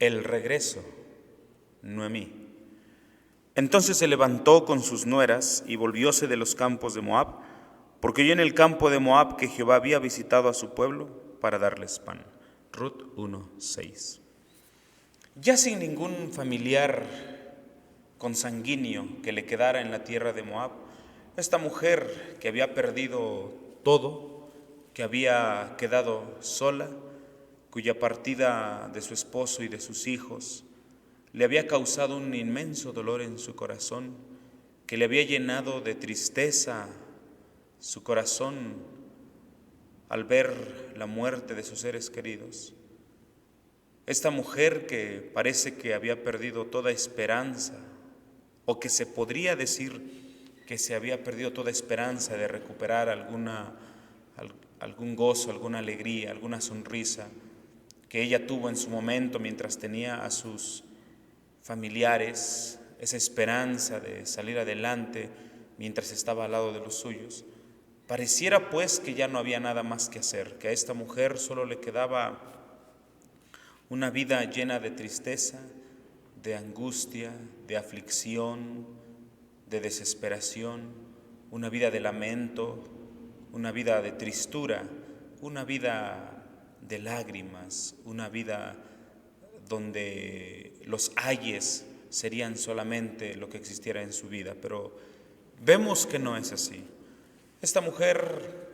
El regreso, Noemí. Entonces se levantó con sus nueras y volvióse de los campos de Moab, porque oyó en el campo de Moab que Jehová había visitado a su pueblo para darles pan. Ruth 1:6. Ya sin ningún familiar consanguíneo que le quedara en la tierra de Moab, esta mujer que había perdido todo, que había quedado sola, cuya partida de su esposo y de sus hijos le había causado un inmenso dolor en su corazón, que le había llenado de tristeza su corazón al ver la muerte de sus seres queridos. Esta mujer que parece que había perdido toda esperanza, o que se podría decir que se había perdido toda esperanza de recuperar algún gozo, alguna alegría, alguna sonrisa que ella tuvo en su momento mientras tenía a sus familiares, esa esperanza de salir adelante mientras estaba al lado de los suyos. Pareciera pues que ya no había nada más que hacer, que a esta mujer solo le quedaba una vida llena de tristeza, de angustia, de aflicción, de desesperación, una vida de lamento, una vida de tristura, una vida de lágrimas, una vida donde los ayes serían solamente lo que existiera en su vida. Pero vemos que no es así. Esta mujer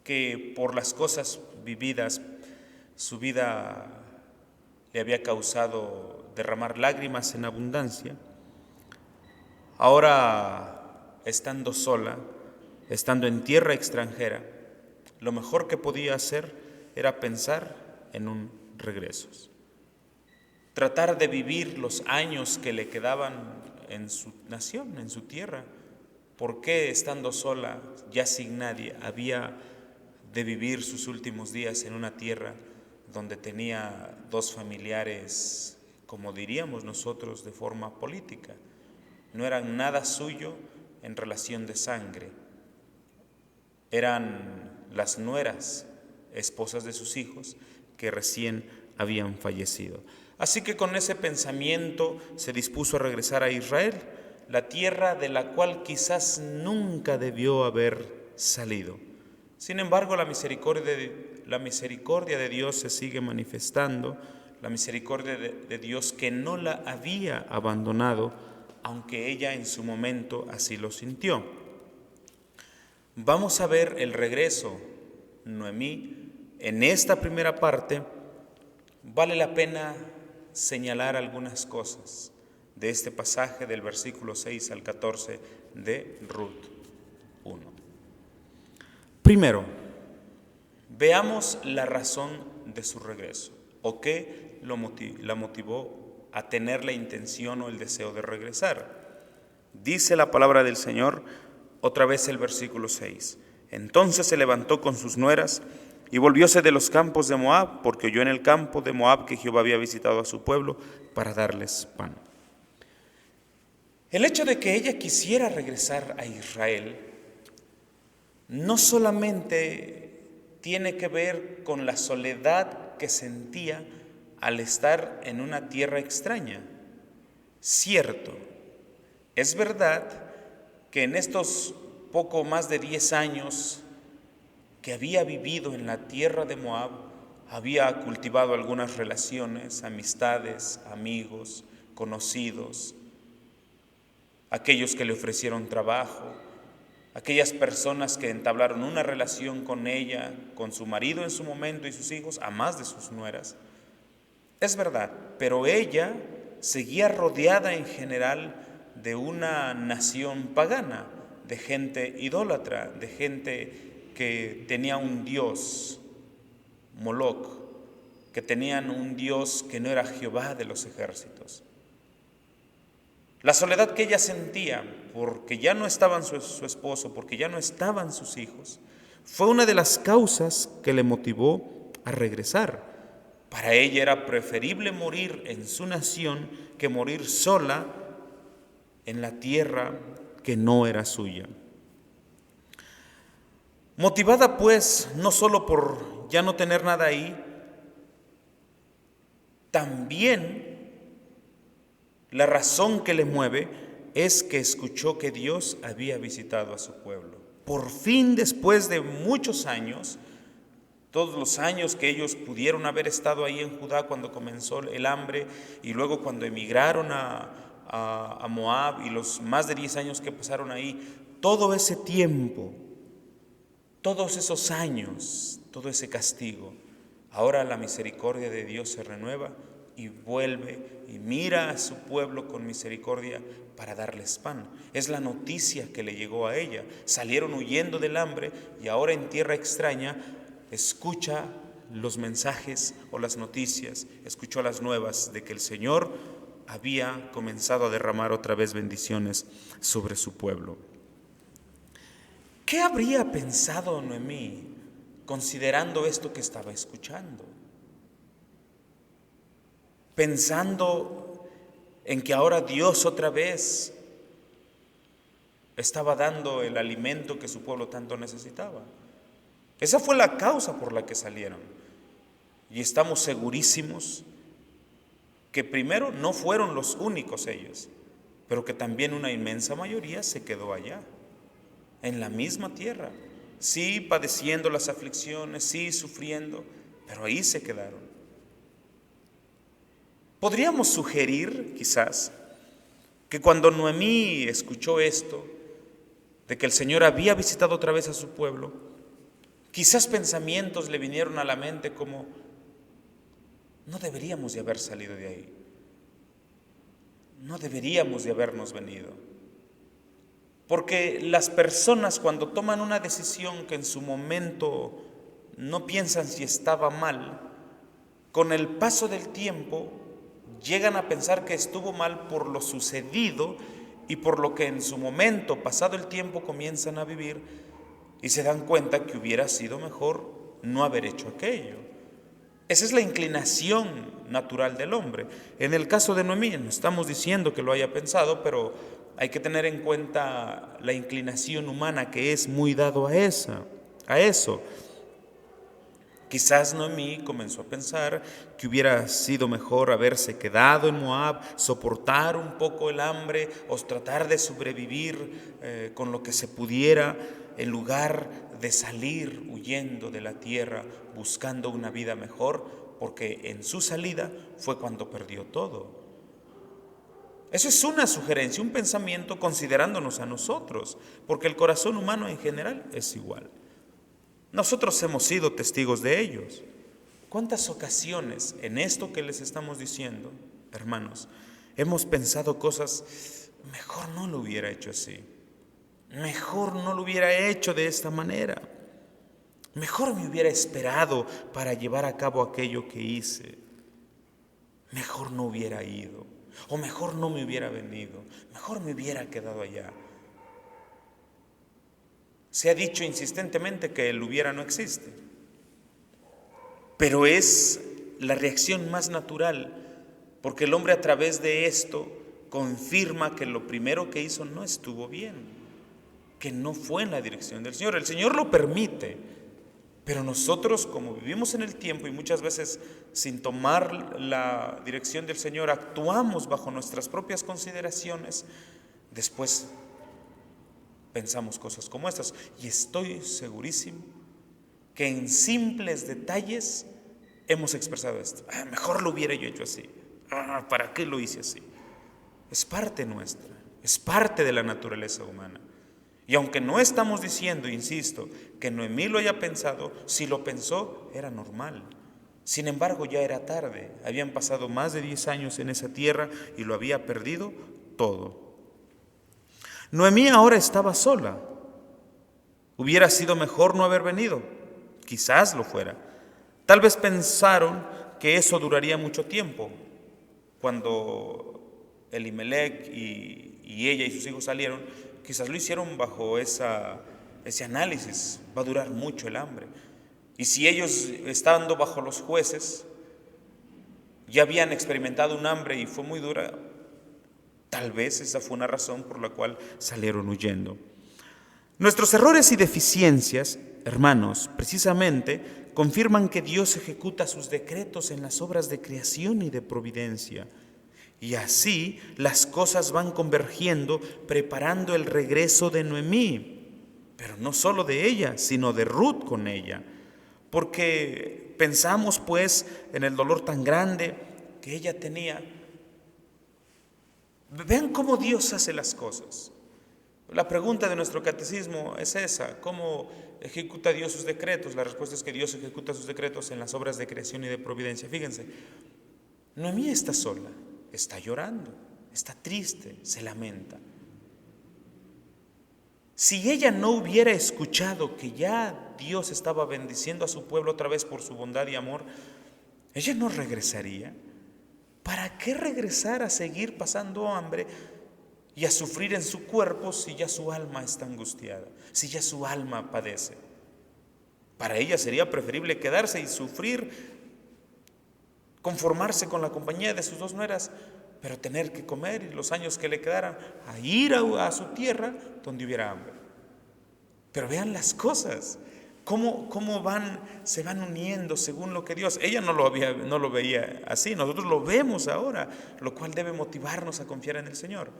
que por las cosas vividas, su vida le había causado derramar lágrimas en abundancia, ahora estando sola, estando en tierra extranjera, lo mejor que podía hacer era pensar en un regreso. Tratar de vivir los años que le quedaban en su nación, en su tierra. ¿Por qué, estando sola, ya sin nadie, había de vivir sus últimos días en una tierra donde tenía dos familiares, como diríamos nosotros, de forma política? No eran nada suyo en relación de sangre. Eran las nueras, esposas de sus hijos, que recién habían fallecido. Así que con ese pensamiento se dispuso a regresar a Israel, la tierra de la cual quizás nunca debió haber salido. Sin embargo, la misericordia de Dios se sigue manifestando, la misericordia de Dios que no la había abandonado, aunque ella en su momento así lo sintió. Vamos a ver el regreso, Noemí. En esta primera parte vale la pena señalar algunas cosas de este pasaje del versículo 6 al 14 de Ruth 1. Primero, veamos la razón de su regreso, o qué la motivó a tener la intención o el deseo de regresar. Dice la palabra del Señor, otra vez el versículo 6. Entonces se levantó con sus nueras y volvióse de los campos de Moab, porque oyó en el campo de Moab que Jehová había visitado a su pueblo para darles pan. El hecho de que ella quisiera regresar a Israel no solamente tiene que ver con la soledad que sentía al estar en una tierra extraña. Cierto, es verdad que en estos poco más de 10 años que había vivido en la tierra de Moab, había cultivado algunas relaciones, amistades, amigos, conocidos, aquellos que le ofrecieron trabajo, aquellas personas que entablaron una relación con ella, con su marido en su momento y sus hijos, a más de sus nueras. Es verdad, pero ella seguía rodeada en general de una nación pagana, de gente idólatra, de gente que tenía un dios, Moloc, que tenían un dios que no era Jehová de los ejércitos. La soledad que ella sentía, porque ya no estaban su esposo, porque ya no estaban sus hijos, fue una de las causas que le motivó a regresar. Para ella era preferible morir en su nación que morir sola en la tierra que no era suya. Motivada pues no solo por ya no tener nada ahí, también la razón que le mueve es que escuchó que Dios había visitado a su pueblo. Por fin, después de muchos años, todos los años que ellos pudieron haber estado ahí en Judá cuando comenzó el hambre, y luego cuando emigraron a Moab, y los más de 10 años que pasaron ahí, todo ese tiempo, todos esos años, todo ese castigo, ahora la misericordia de Dios se renueva y vuelve y mira a su pueblo con misericordia para darles pan. Es la noticia que le llegó a ella. Salieron huyendo del hambre y ahora en tierra extraña escucha los mensajes o las noticias, escuchó las nuevas de que el Señor había comenzado a derramar otra vez bendiciones sobre su pueblo. ¿Qué habría pensado Noemí considerando esto que estaba escuchando? Pensando en que ahora Dios otra vez estaba dando el alimento que su pueblo tanto necesitaba. Esa fue la causa por la que salieron. Y estamos segurísimos que primero no fueron los únicos ellos, pero que también una inmensa mayoría se quedó allá, en la misma tierra, sí padeciendo las aflicciones, sí sufriendo, pero ahí se quedaron. Podríamos sugerir, quizás, que cuando Noemí escuchó esto, de que el Señor había visitado otra vez a su pueblo, quizás pensamientos le vinieron a la mente como: no deberíamos de haber salido de ahí, no deberíamos de habernos venido. Porque las personas, cuando toman una decisión que en su momento no piensan si estaba mal, con el paso del tiempo llegan a pensar que estuvo mal por lo sucedido y por lo que en su momento, pasado el tiempo, comienzan a vivir y se dan cuenta que hubiera sido mejor no haber hecho aquello. Esa es la inclinación natural del hombre. En el caso de Noemí, no estamos diciendo que lo haya pensado, pero hay que tener en cuenta la inclinación humana, que es muy dado a eso. Quizás Noemí comenzó a pensar que hubiera sido mejor haberse quedado en Moab, soportar un poco el hambre o tratar de sobrevivir con lo que se pudiera, en lugar de salir huyendo de la tierra buscando una vida mejor, porque en su salida fue cuando perdió todo. Eso es una sugerencia, un pensamiento considerándonos a nosotros, porque el corazón humano en general es igual. Nosotros hemos sido testigos de ellos. ¿Cuántas ocasiones en esto que les estamos diciendo, hermanos, hemos pensado cosas: mejor no lo hubiera hecho así, mejor no lo hubiera hecho de esta manera, mejor me hubiera esperado para llevar a cabo aquello que hice, mejor no hubiera ido, o mejor no me hubiera venido, mejor me hubiera quedado allá? Se ha dicho insistentemente que el hubiera no existe, pero es la reacción más natural, porque el hombre a través de esto confirma que lo primero que hizo no estuvo bien, que no fue en la dirección del Señor. El Señor lo permite, pero nosotros, como vivimos en el tiempo y muchas veces sin tomar la dirección del Señor, actuamos bajo nuestras propias consideraciones, después pensamos cosas como estas. Y estoy segurísimo que en simples detalles hemos expresado esto: mejor lo hubiera yo hecho así, ¿para qué lo hice así? Es parte nuestra, es parte de la naturaleza humana. Y aunque no estamos diciendo, insisto, que Noemí lo haya pensado, si lo pensó era normal. Sin embargo, ya era tarde, habían pasado más de 10 años en esa tierra y lo había perdido todo. Noemí ahora estaba sola. ¿Hubiera sido mejor no haber venido? Quizás lo fuera. Tal vez pensaron que eso duraría mucho tiempo. Cuando Elimelech y ella y sus hijos salieron, quizás lo hicieron bajo ese análisis: va a durar mucho el hambre. Y si ellos, estando bajo los jueces, ya habían experimentado un hambre y fue muy dura, tal vez esa fue una razón por la cual salieron huyendo. Nuestros errores y deficiencias, hermanos, precisamente confirman que Dios ejecuta sus decretos en las obras de creación y de providencia. Y así las cosas van convergiendo, preparando el regreso de Noemí, pero no solo de ella, sino de Ruth con ella. Porque pensamos pues en el dolor tan grande que ella tenía. Vean cómo Dios hace las cosas. La pregunta de nuestro catecismo es esa: ¿cómo ejecuta Dios sus decretos? La respuesta es que Dios ejecuta sus decretos en las obras de creación y de providencia. Fíjense, Noemí está sola, está llorando, está triste, se lamenta. Si ella no hubiera escuchado que ya Dios estaba bendiciendo a su pueblo otra vez por su bondad y amor, ella no regresaría. ¿Para qué regresar a seguir pasando hambre y a sufrir en su cuerpo si ya su alma está angustiada, si ya su alma padece? Para ella sería preferible quedarse y sufrir, conformarse con la compañía de sus dos nueras, pero tener que comer y los años que le quedaran, a ir a su tierra donde hubiera hambre. Pero vean las cosas, cómo se van uniendo según lo que Dios. Ella no lo veía así, nosotros lo vemos ahora, lo cual debe motivarnos a confiar en el Señor.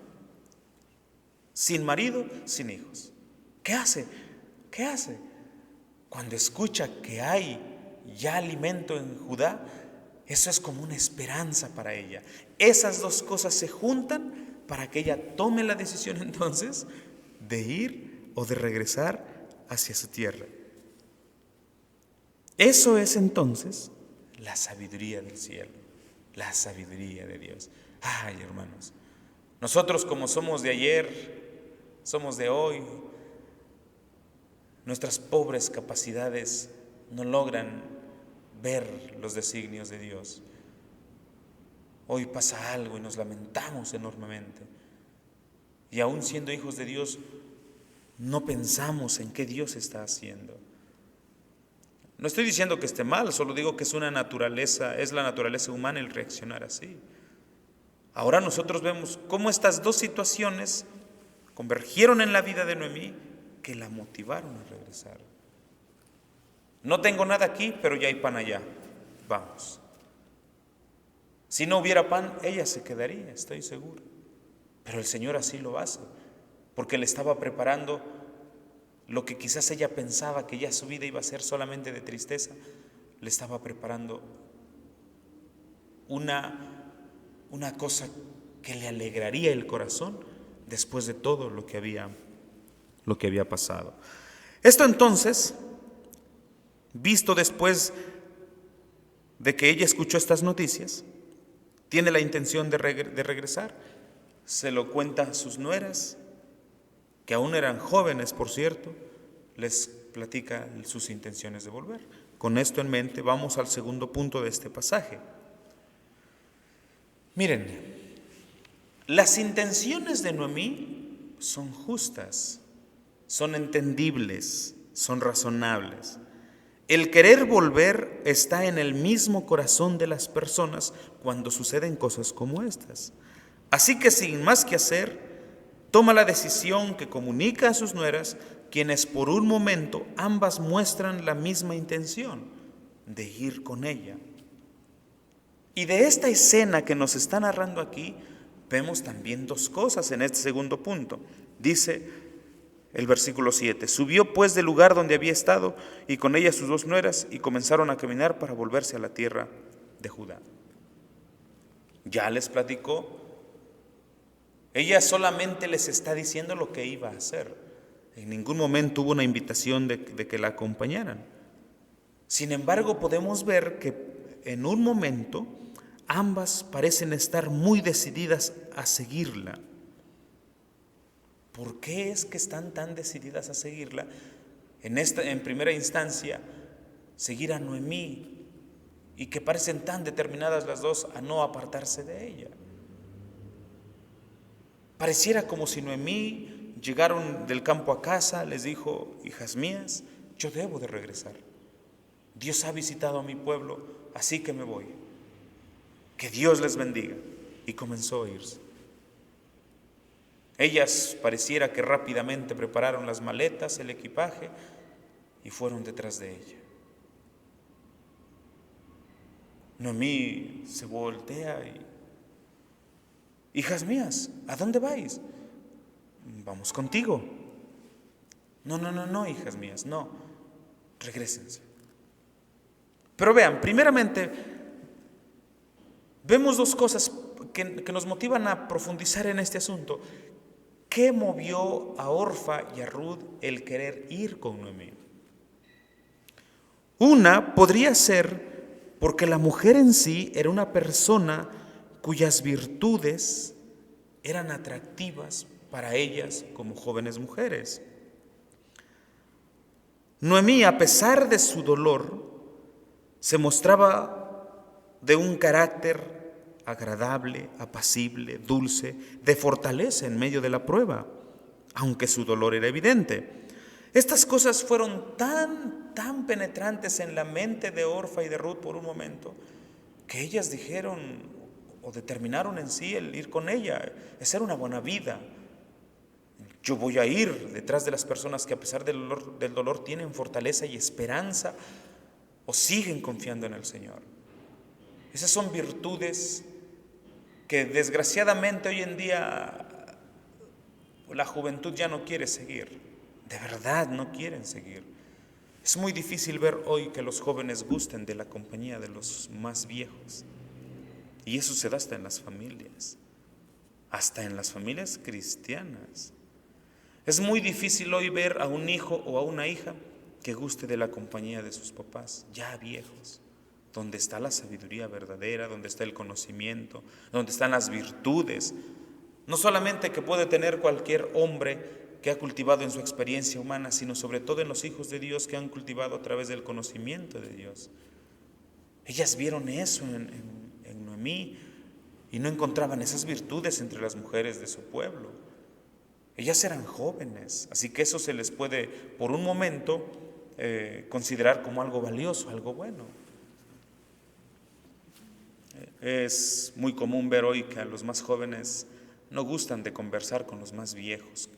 Sin marido, sin hijos. ¿Qué hace? ¿Qué hace? Cuando escucha que hay ya alimento en Judá, eso es como una esperanza para ella. Esas dos cosas se juntan para que ella tome la decisión entonces de ir o de regresar hacia su tierra. Eso es entonces la sabiduría del cielo, la sabiduría de Dios. Ay, hermanos, nosotros como somos de ayer, somos de hoy, nuestras pobres capacidades no logran ver los designios de Dios. Hoy pasa algo y nos lamentamos enormemente. Y aún siendo hijos de Dios, no pensamos en qué Dios está haciendo. No estoy diciendo que esté mal, solo digo que es la naturaleza humana el reaccionar así. Ahora nosotros vemos cómo estas dos situaciones convergieron en la vida de Noemí que la motivaron a regresar. No tengo nada aquí, pero ya hay pan allá. Vamos. Si no hubiera pan, ella se quedaría, estoy seguro. Pero el Señor así lo hace, porque le estaba preparando lo que quizás ella pensaba que ya su vida iba a ser solamente de tristeza. Le estaba preparando una cosa que le alegraría el corazón después de todo lo que había pasado. Esto entonces, visto después de que ella escuchó estas noticias, tiene la intención de regresar, se lo cuenta a sus nueras, que aún eran jóvenes, por cierto, les platica sus intenciones de volver. Con esto en mente, vamos al segundo punto de este pasaje. Miren, las intenciones de Noemí son justas, son entendibles, son razonables. El querer volver está en el mismo corazón de las personas cuando suceden cosas como estas. Así que sin más que hacer, toma la decisión que comunica a sus nueras, quienes por un momento ambas muestran la misma intención de ir con ella. Y de esta escena que nos está narrando aquí, vemos también dos cosas en este segundo punto. Dice el versículo 7, subió pues del lugar donde había estado y con ella sus dos nueras y comenzaron a caminar para volverse a la tierra de Judá. Ya les platicó, ella solamente les está diciendo lo que iba a hacer. En ningún momento hubo una invitación de que la acompañaran. Sin embargo, podemos ver que en un momento ambas parecen estar muy decididas a seguirla. ¿Por qué es que están tan decididas a seguirla? En primera instancia, seguir a Noemí, y que parecen tan determinadas las dos a no apartarse de ella. Pareciera como si Noemí llegaron del campo a casa, les dijo, hijas mías, yo debo de regresar. Dios ha visitado a mi pueblo, así que me voy. Que Dios les bendiga. Y comenzó a irse. Ellas pareciera que rápidamente prepararon las maletas, el equipaje y fueron detrás de ella. Noemí se voltea y: hijas mías, ¿a dónde vais? Vamos contigo. No, hijas mías, no, regrésense. Pero vean, primeramente, vemos dos cosas que nos motivan a profundizar en este asunto. ¿Qué movió a Orfa y a Ruth el querer ir con Noemí? Una podría ser porque la mujer en sí era una persona cuyas virtudes eran atractivas para ellas como jóvenes mujeres. Noemí, a pesar de su dolor, se mostraba de un carácter agradable, apacible, dulce, de fortaleza en medio de la prueba, aunque su dolor era evidente. Estas cosas fueron tan penetrantes en la mente de Orfa y de Ruth por un momento, que ellas dijeron o determinaron en sí el ir con ella. Esa era una buena vida. Yo voy a ir detrás de las personas que a pesar del dolor tienen fortaleza y esperanza o siguen confiando en el Señor. Esas son virtudes que desgraciadamente hoy en día la juventud ya no quiere seguir. De verdad no quieren seguir. Es muy difícil ver hoy que los jóvenes gusten de la compañía de los más viejos. Y eso se da hasta en las familias cristianas. Es muy difícil hoy ver a un hijo o a una hija que guste de la compañía de sus papás, ya viejos, donde está la sabiduría verdadera, donde está el conocimiento, donde están las virtudes, no solamente que puede tener cualquier hombre que ha cultivado en su experiencia humana, sino sobre todo en los hijos de Dios que han cultivado a través del conocimiento de Dios. Ellas vieron eso en Noemí y no encontraban esas virtudes entre las mujeres de su pueblo. Ellas eran jóvenes, así que eso se les puede por un momento considerar como algo valioso, algo bueno. Es muy común ver hoy que a los más jóvenes no gustan de conversar con los más viejos,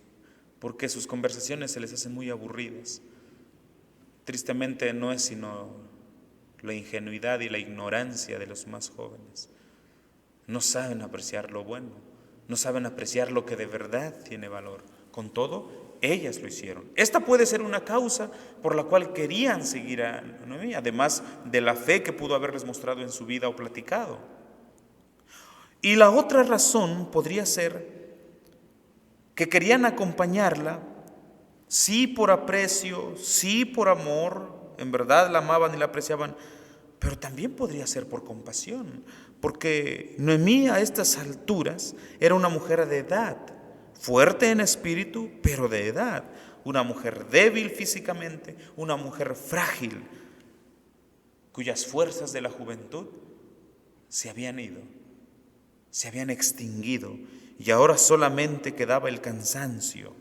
porque sus conversaciones se les hacen muy aburridas. Tristemente no es sino la ingenuidad y la ignorancia de los más jóvenes. No saben apreciar lo bueno, no saben apreciar lo que de verdad tiene valor. Con todo, ellas lo hicieron. Esta puede ser una causa por la cual querían seguir a Noemí, además de la fe que pudo haberles mostrado en su vida o platicado. Y la otra razón podría ser que querían acompañarla, sí por aprecio, sí por amor, en verdad la amaban y la apreciaban, pero también podría ser por compasión, porque Noemí a estas alturas era una mujer de edad, fuerte en espíritu, pero de edad, una mujer débil físicamente, una mujer frágil, cuyas fuerzas de la juventud se habían ido, se habían extinguido, y ahora solamente quedaba el cansancio,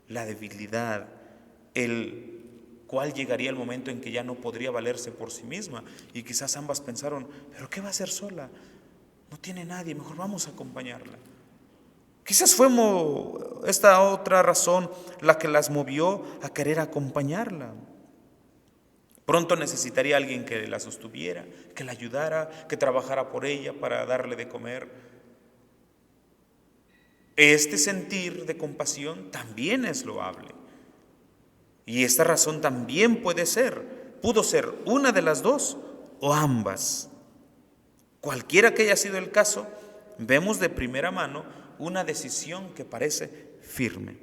la debilidad, el cual llegaría el momento en que ya no podría valerse por sí misma. Y quizás ambas pensaron: ¿pero qué va a hacer sola? No tiene nadie, mejor vamos a acompañarla. Quizás fue esta otra razón la que las movió a querer acompañarla. Pronto necesitaría alguien que la sostuviera, que la ayudara, que trabajara por ella para darle de comer. Este sentir de compasión también es loable. Y esta razón también pudo ser una de las dos o ambas. Cualquiera que haya sido el caso, vemos de primera mano una decisión que parece firme.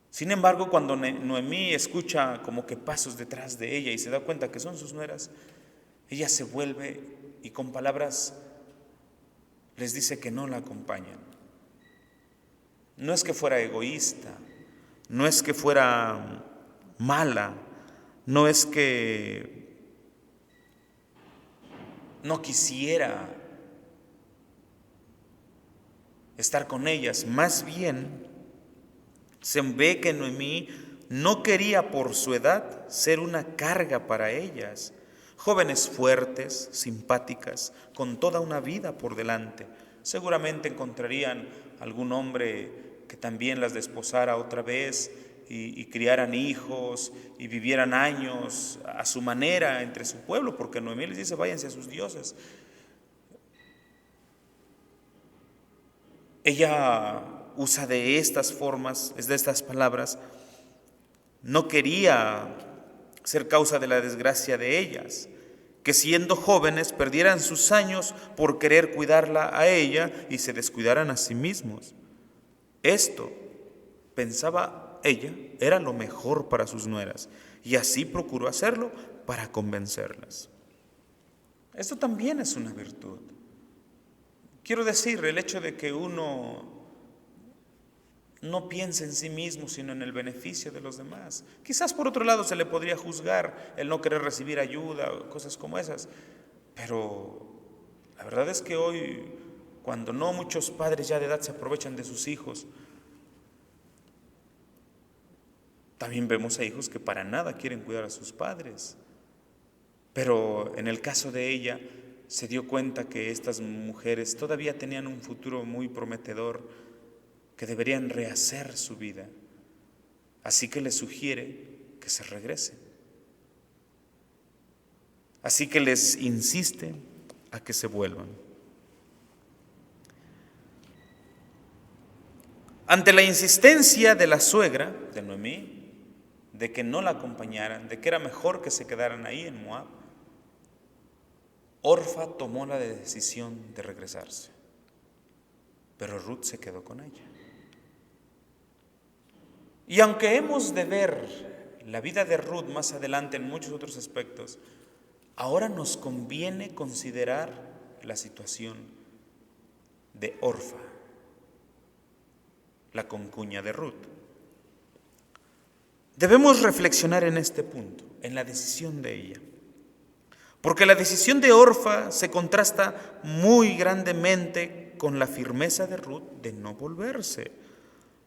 Sin embargo, cuando Noemí escucha como que pasos detrás de ella y se da cuenta que son sus nueras, ella se vuelve y con palabras les dice que no la acompañan. No es que fuera egoísta, no es que fuera mala, no es que no quisiera estar con ellas, más bien se ve que Noemí no quería por su edad ser una carga para ellas, jóvenes fuertes, simpáticas, con toda una vida por delante. Seguramente encontrarían algún hombre que también las desposara otra vez y criaran hijos y vivieran años a su manera entre su pueblo, porque Noemí les dice, váyanse a sus dioses. Ella usa de estas formas, de estas palabras. No quería ser causa de la desgracia de ellas, que siendo jóvenes perdieran sus años por querer cuidarla a ella y se descuidaran a sí mismos. Esto, pensaba ella, era lo mejor para sus nueras, y así procuró hacerlo para convencerlas. Esto también es una virtud. Quiero decir, el hecho de que uno no piense en sí mismo, sino en el beneficio de los demás. Quizás por otro lado se le podría juzgar el no querer recibir ayuda o cosas como esas, pero la verdad es que hoy, cuando no muchos padres ya de edad se aprovechan de sus hijos, también vemos a hijos que para nada quieren cuidar a sus padres. Pero en el caso de ella, se dio cuenta que estas mujeres todavía tenían un futuro muy prometedor, que deberían rehacer su vida. Así que les sugiere que se regresen. Así que les insiste a que se vuelvan. Ante la insistencia de la suegra de Noemí, de que no la acompañaran, de que era mejor que se quedaran ahí en Moab, Orfa tomó la decisión de regresarse, pero Ruth se quedó con ella. Y aunque hemos de ver la vida de Ruth más adelante en muchos otros aspectos, ahora nos conviene considerar la situación de Orfa, la concuña de Ruth. Debemos reflexionar en este punto, en la decisión de ella. Porque la decisión de Orfa se contrasta muy grandemente con la firmeza de Ruth de no volverse,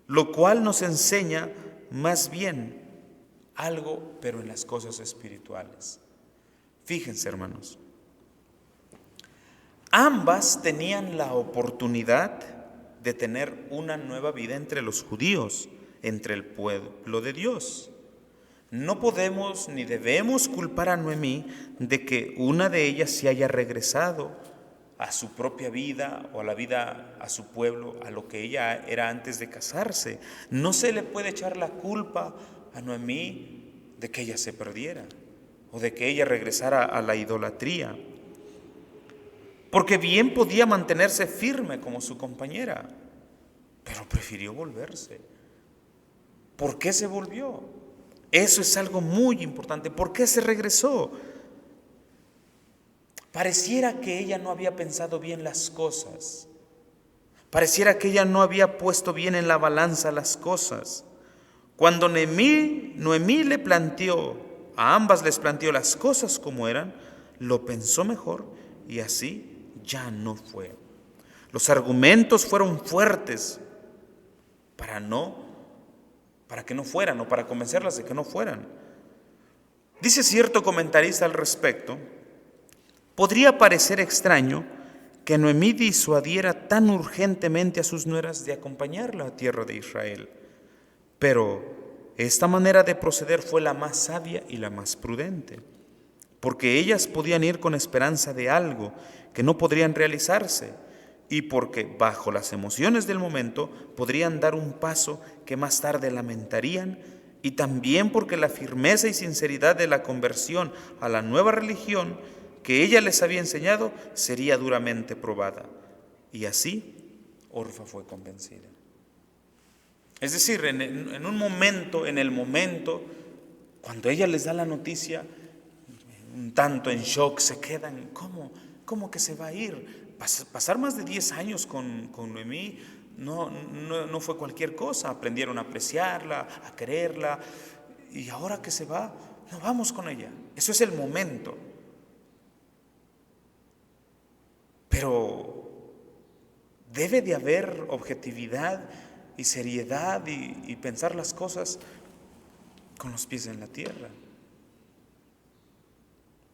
lo cual nos enseña más bien algo, pero en las cosas espirituales. Fíjense, hermanos, ambas tenían la oportunidad de tener una nueva vida entre los judíos, entre el pueblo de Dios. No podemos ni debemos culpar a Noemí de que una de ellas se haya regresado a su propia vida o a la vida a su pueblo, a lo que ella era antes de casarse. No se le puede echar la culpa a Noemí de que ella se perdiera o de que ella regresara a la idolatría, porque bien podía mantenerse firme como su compañera, pero prefirió volverse. ¿Por qué se volvió? Eso es algo muy importante. ¿Por qué se regresó? Pareciera que ella no había pensado bien las cosas. Pareciera que ella no había puesto bien en la balanza las cosas. Cuando Noemí le planteó, a ambas les planteó las cosas como eran, lo pensó mejor y así ya no fue. Los argumentos fueron fuertes para que no fueran o para convencerlas de que no fueran. Dice cierto comentarista al respecto, podría parecer extraño que Noemí disuadiera tan urgentemente a sus nueras de acompañarla a tierra de Israel, pero esta manera de proceder fue la más sabia y la más prudente, porque ellas podían ir con esperanza de algo que no podrían realizarse, y porque bajo las emociones del momento podrían dar un paso que más tarde lamentarían, y también porque la firmeza y sinceridad de la conversión a la nueva religión que ella les había enseñado sería duramente probada. Y así Orfa fue convencida. Es decir, en el momento, cuando ella les da la noticia, un tanto en shock, se quedan, ¿cómo que se va a ir? Pasar más de 10 años con Noemí no fue cualquier cosa. Aprendieron a apreciarla, a quererla, y ahora que se va, no vamos con ella. Eso es el momento. Pero debe de haber objetividad y seriedad y pensar las cosas con los pies en la tierra.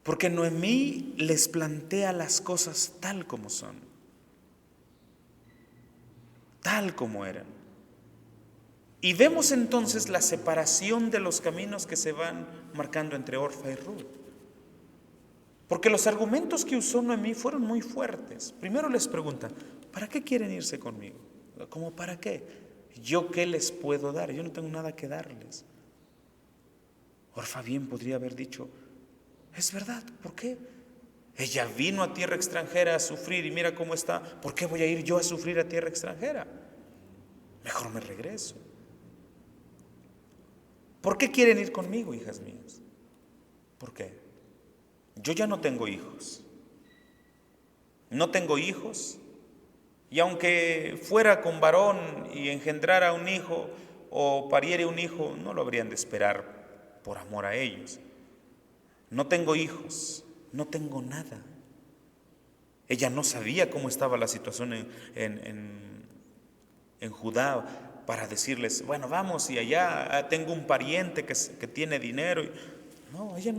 Porque Noemí les plantea las cosas tal como son, tal como eran. Y vemos entonces la separación de los caminos que se van marcando entre Orfa y Ruth. Porque los argumentos que usó Noemí fueron muy fuertes. Primero les pregunta, ¿para qué quieren irse conmigo? ¿Cómo para qué? ¿Yo qué les puedo dar? Yo no tengo nada que darles. Orfa bien podría haber dicho, es verdad, ¿por qué? Ella vino a tierra extranjera a sufrir y mira cómo está. ¿Por qué voy a ir yo a sufrir a tierra extranjera? Mejor me regreso. ¿Por qué quieren ir conmigo, hijas mías? ¿Por qué? Yo ya no tengo hijos. No tengo hijos. Y aunque fuera con varón y engendrara un hijo o pariere un hijo, no lo habrían de esperar por amor a ellos. No tengo hijos, no tengo nada. Ella no sabía cómo estaba la situación en Judá para decirles, bueno, vamos y allá tengo un pariente que tiene dinero. No, ella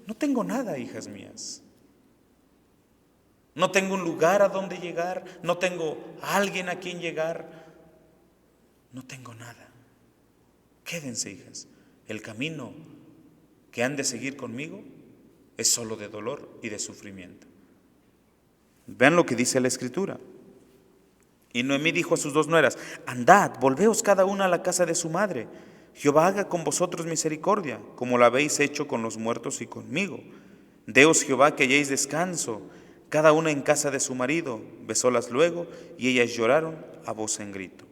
no tengo nada, hijas mías. No tengo un lugar a donde llegar, no tengo a alguien a quien llegar, no tengo nada. Quédense, hijas. El camino que han de seguir conmigo es solo de dolor y de sufrimiento. Vean lo que dice la Escritura. Y Noemí dijo a sus dos nueras, andad, volveos cada una a la casa de su madre. Jehová haga con vosotros misericordia, como la habéis hecho con los muertos y conmigo. Deos Jehová que halléis descanso, cada una en casa de su marido. Besólas luego, y ellas lloraron a voz en grito.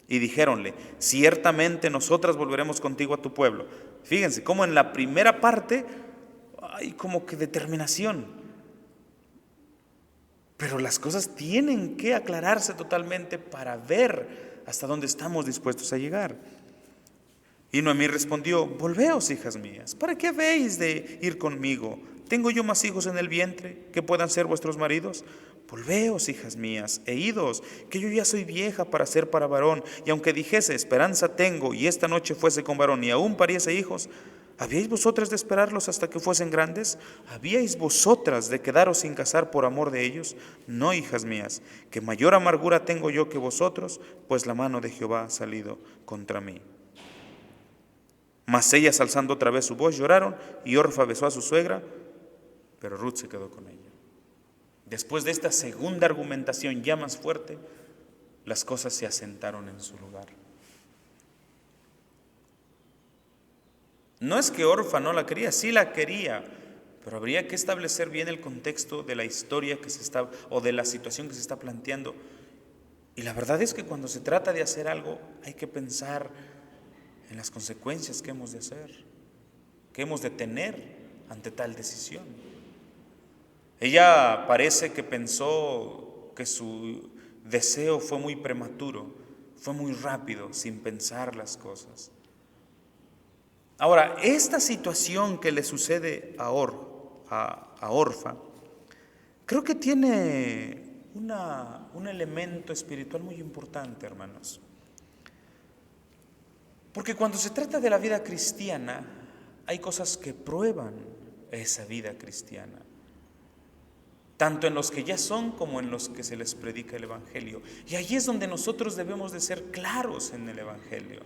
Y dijéronle, ciertamente nosotras volveremos contigo a tu pueblo. Fíjense, como en la primera parte hay como que determinación. Pero las cosas tienen que aclararse totalmente para ver hasta dónde estamos dispuestos a llegar. Y Noemí respondió, volveos, hijas mías, ¿para qué habéis de ir conmigo? ¿Tengo yo más hijos en el vientre que puedan ser vuestros maridos? Volveos, hijas mías, e idos, que yo ya soy vieja para ser para varón, y aunque dijese, esperanza tengo, y esta noche fuese con varón, y aún pariese hijos, ¿habíais vosotras de esperarlos hasta que fuesen grandes? ¿Habíais vosotras de quedaros sin casar por amor de ellos? No, hijas mías, que mayor amargura tengo yo que vosotros, pues la mano de Jehová ha salido contra mí. Mas ellas, alzando otra vez su voz, lloraron, y Orfa besó a su suegra, pero Ruth se quedó con ella. Después de esta segunda argumentación ya más fuerte, las cosas se asentaron en su lugar. No es que Orfa no la quería, sí la quería, pero habría que establecer bien el contexto de la historia que se está, o de la situación que se está planteando. Y la verdad es que cuando se trata de hacer algo, hay que pensar en las consecuencias que hemos de hacer, que hemos de tener ante tal decisión. Ella parece que pensó que su deseo fue muy prematuro, fue muy rápido, sin pensar las cosas. Ahora, esta situación que le sucede a Orfa, creo que tiene un elemento espiritual muy importante, hermanos. Porque cuando se trata de la vida cristiana, hay cosas que prueban esa vida cristiana, tanto en los que ya son como en los que se les predica el Evangelio. Y allí es donde nosotros debemos de ser claros en el Evangelio.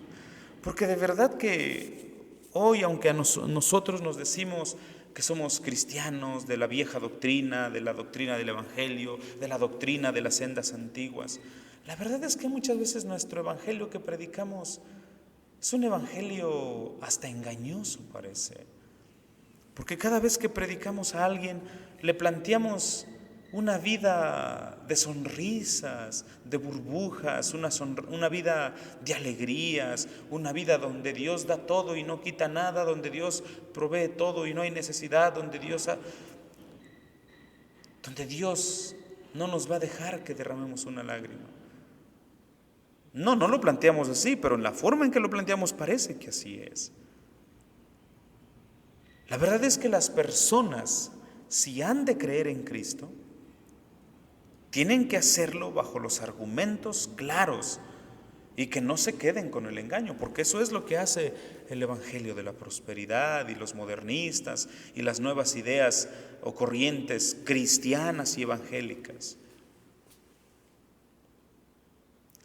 Porque de verdad que hoy, aunque a nosotros nos decimos que somos cristianos de la vieja doctrina, de la doctrina del Evangelio, de la doctrina de las sendas antiguas, la verdad es que muchas veces nuestro Evangelio que predicamos es un evangelio hasta engañoso, parece. Porque cada vez que predicamos a alguien, le planteamos una vida de sonrisas, de burbujas, una vida de alegrías, una vida donde Dios da todo y no quita nada, donde Dios provee todo y no hay necesidad, donde Dios no nos va a dejar que derramemos una lágrima. No lo planteamos así, pero en la forma en que lo planteamos parece que así es. La verdad es que las personas, si han de creer en Cristo, tienen que hacerlo bajo los argumentos claros y que no se queden con el engaño, porque eso es lo que hace el Evangelio de la prosperidad y los modernistas y las nuevas ideas o corrientes cristianas y evangélicas.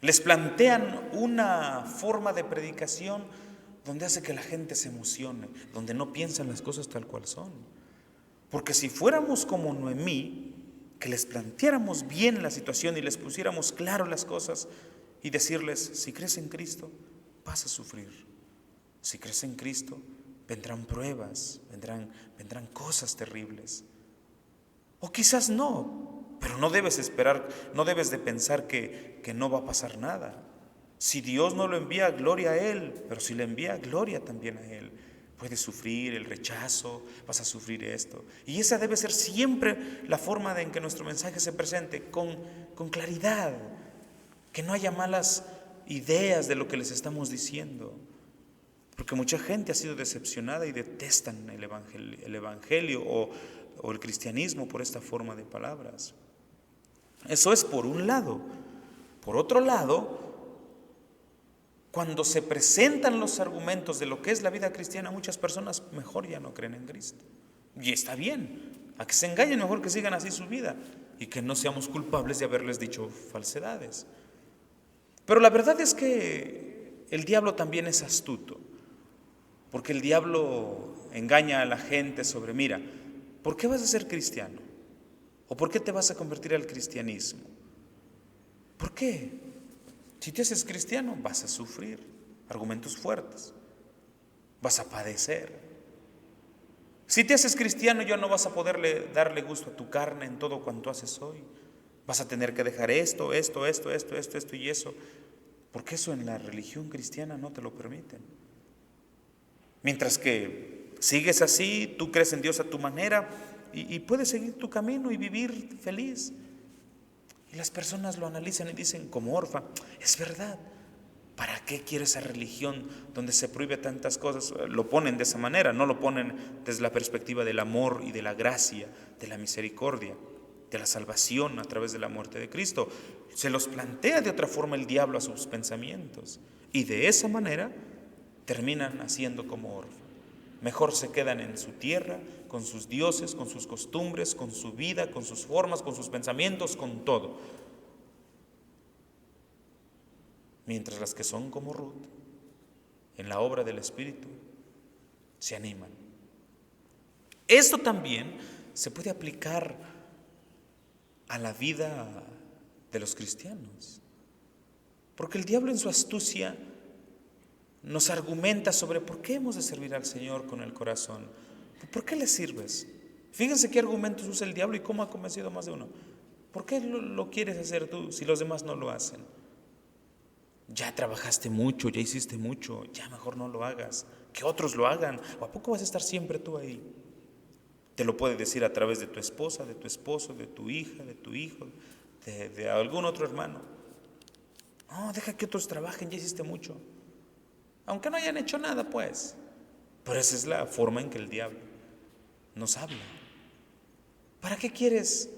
Les plantean una forma de predicación donde hace que la gente se emocione, donde no piensan las cosas tal cual son. Porque si fuéramos como Noemí, que les planteáramos bien la situación y les pusiéramos claro las cosas y decirles, si crees en Cristo, vas a sufrir. Si crees en Cristo, vendrán pruebas, vendrán cosas terribles. O quizás no, pero no debes esperar, no debes de pensar que no va a pasar nada. Si Dios no lo envía, gloria a Él, pero si le envía, gloria también a Él. Puedes sufrir el rechazo, vas a sufrir esto. Y esa debe ser siempre la forma en que nuestro mensaje se presente, con claridad, que no haya malas ideas de lo que les estamos diciendo. Porque mucha gente ha sido decepcionada y detestan el evangelio o el cristianismo por esta forma de palabras. Eso es por un lado. Por otro lado, cuando se presentan los argumentos de lo que es la vida cristiana, muchas personas mejor ya no creen en Cristo. Y está bien, a que se engañen, mejor que sigan así su vida y que no seamos culpables de haberles dicho falsedades. Pero la verdad es que el diablo también es astuto, porque el diablo engaña a la gente sobre, mira, ¿por qué vas a ser cristiano? ¿O por qué te vas a convertir al cristianismo? ¿Por qué? Si te haces cristiano, vas a sufrir argumentos fuertes, vas a padecer. Si te haces cristiano, ya no vas a poderle darle gusto a tu carne en todo cuanto haces hoy. Vas a tener que dejar esto y eso, porque eso en la religión cristiana no te lo permiten. Mientras que sigues así, tú crees en Dios a tu manera y puedes seguir tu camino y vivir feliz. Y las personas lo analizan y dicen, como Orfa, es verdad, ¿para qué quiero esa religión donde se prohíbe tantas cosas? Lo ponen de esa manera, no lo ponen desde la perspectiva del amor y de la gracia, de la misericordia, de la salvación a través de la muerte de Cristo. Se los plantea de otra forma el diablo a sus pensamientos y de esa manera terminan haciendo como Orfa. Mejor se quedan en su tierra, con sus dioses, con sus costumbres, con su vida, con sus formas, con sus pensamientos, con todo. Mientras las que son como Ruth, en la obra del Espíritu, se animan. Esto también se puede aplicar a la vida de los cristianos. Porque el diablo en su astucia nos argumenta sobre por qué hemos de servir al Señor con el corazón. ¿Por qué le sirves? Fíjense qué argumentos usa el diablo y cómo ha convencido a más de uno. ¿Por qué lo quieres hacer tú si los demás no lo hacen? Ya trabajaste mucho, ya hiciste mucho, ya mejor no lo hagas, que otros lo hagan. ¿O a poco vas a estar siempre tú ahí? Te lo puede decir a través de tu esposa, de tu esposo, de tu hija, de tu hijo, de algún otro hermano. No, deja que otros trabajen, ya hiciste mucho. Aunque no hayan hecho nada, pues. Pero esa es la forma en que el diablo nos habla. ¿Para qué quieres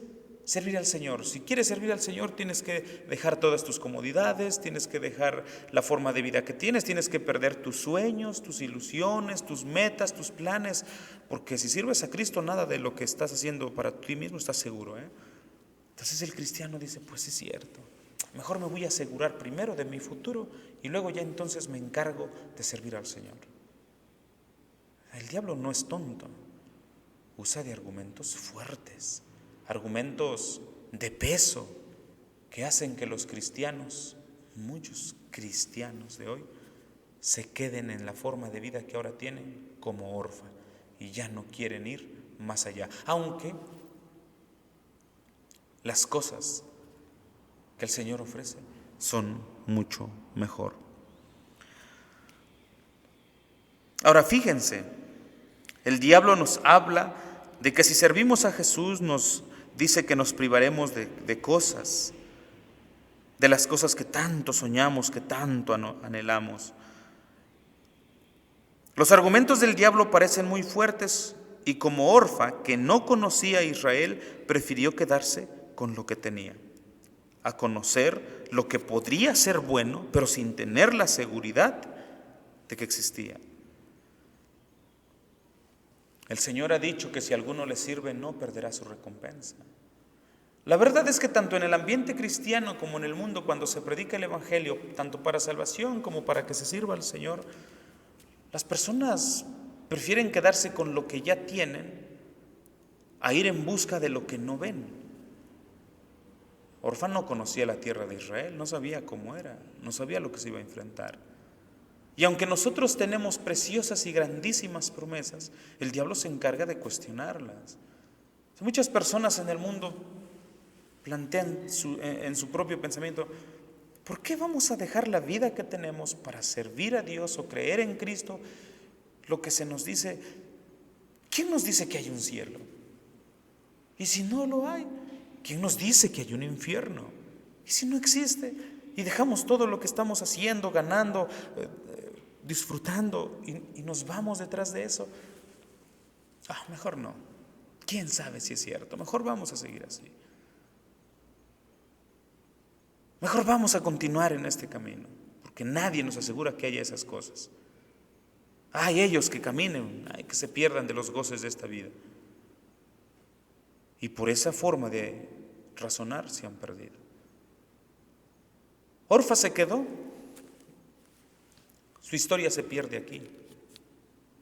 servir al Señor? Si quieres servir al Señor, tienes que dejar todas tus comodidades, tienes que dejar la forma de vida que tienes que perder tus sueños, tus ilusiones, tus metas, tus planes, porque si sirves a Cristo, nada de lo que estás haciendo para ti mismo estás seguro, ¿eh? Entonces el cristiano dice, pues es cierto, mejor me voy a asegurar primero de mi futuro y luego ya entonces me encargo de servir al Señor. El diablo no es tonto, usa de argumentos fuertes, argumentos de peso que hacen que los cristianos, muchos cristianos de hoy, se queden en la forma de vida que ahora tienen como Orfa y ya no quieren ir más allá, aunque las cosas que el Señor ofrece son mucho mejor. Ahora fíjense, el diablo nos habla de que si servimos a Jesús nos dice que nos privaremos de cosas, de las cosas que tanto soñamos, que tanto anhelamos. Los argumentos del diablo parecen muy fuertes y como Orfa, que no conocía a Israel, prefirió quedarse con lo que tenía, a conocer lo que podría ser bueno, pero sin tener la seguridad de que existía. El Señor ha dicho que si alguno le sirve no perderá su recompensa. La verdad es que tanto en el ambiente cristiano como en el mundo, cuando se predica el Evangelio, tanto para salvación como para que se sirva al Señor, las personas prefieren quedarse con lo que ya tienen a ir en busca de lo que no ven. Orfa no conocía la tierra de Israel, no sabía cómo era, no sabía lo que se iba a enfrentar. Y aunque nosotros tenemos preciosas y grandísimas promesas, el diablo se encarga de cuestionarlas. Muchas personas en el mundo plantean en su propio pensamiento: ¿por qué vamos a dejar la vida que tenemos para servir a Dios o creer en Cristo? Lo que se nos dice, ¿quién nos dice que hay un cielo? Y si no lo hay, ¿quién nos dice que hay un infierno? Y si no existe, y dejamos todo lo que estamos haciendo, ganando, disfrutando, y nos vamos detrás de eso. Mejor no. ¿Quién sabe si es cierto? Mejor vamos a seguir así. Mejor vamos a continuar en este camino, porque nadie nos asegura que haya esas cosas. Hay ellos que caminen, hay que se pierdan de los goces de esta vida. Y por esa forma de razonar se han perdido. Orfa se quedó. Su historia se pierde aquí.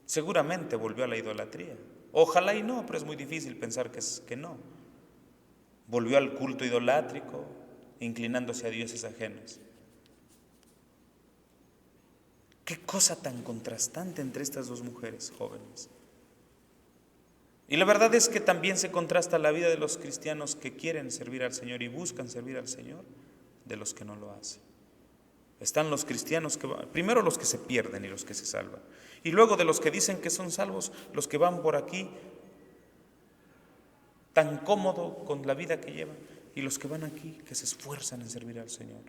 Seguramente volvió a la idolatría. Ojalá y no, pero es muy difícil pensar que no. Volvió al culto idolátrico, inclinándose a dioses ajenos. Qué cosa tan contrastante entre estas dos mujeres jóvenes. Y la verdad es que también se contrasta la vida de los cristianos que quieren servir al Señor y buscan servir al Señor de los que no lo hacen. Están los cristianos primero los que se pierden y los que se salvan. Y luego de los que dicen que son salvos, los que van por aquí tan cómodo con la vida que llevan, y los que van aquí que se esfuerzan en servir al Señor,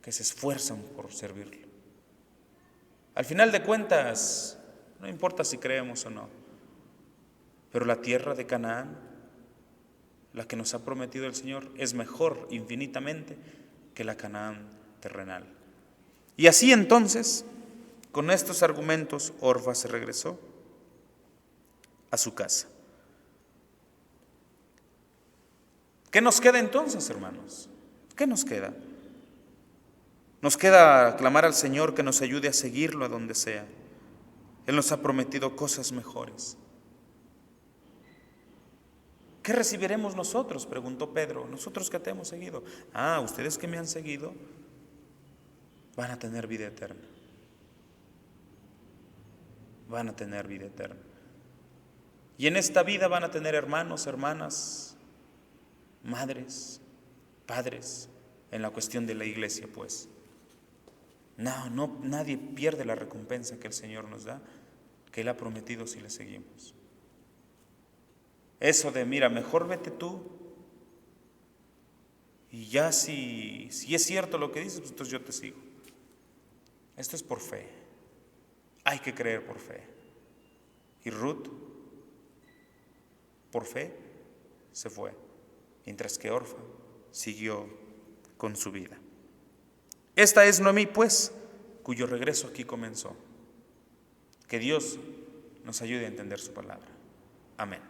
que se esfuerzan por servirlo. Al final de cuentas, no importa si creemos o no, pero la tierra de Canaán, la que nos ha prometido el Señor, es mejor infinitamente que la Canaán terrenal. Y así entonces, con estos argumentos, Orfa se regresó a su casa. ¿Qué nos queda entonces, hermanos? ¿Qué nos queda? Nos queda clamar al Señor que nos ayude a seguirlo a donde sea. Él nos ha prometido cosas mejores. ¿Qué recibiremos nosotros?, preguntó Pedro. ¿Nosotros que te hemos seguido? Ustedes que me han seguido van a tener vida eterna. Van a tener vida eterna. Y en esta vida van a tener hermanos, hermanas, madres, padres, en la cuestión de la iglesia, pues. Nadie pierde la recompensa que el Señor nos da, que Él ha prometido si le seguimos. Eso de, mira, mejor vete tú, y ya si es cierto lo que dices, pues entonces yo te sigo. Esto es por fe. Hay que creer por fe. Y Ruth, por fe, se fue, mientras que Orfa siguió con su vida. Esta es Noemí, pues, cuyo regreso aquí comenzó. Que Dios nos ayude a entender su palabra. Amén.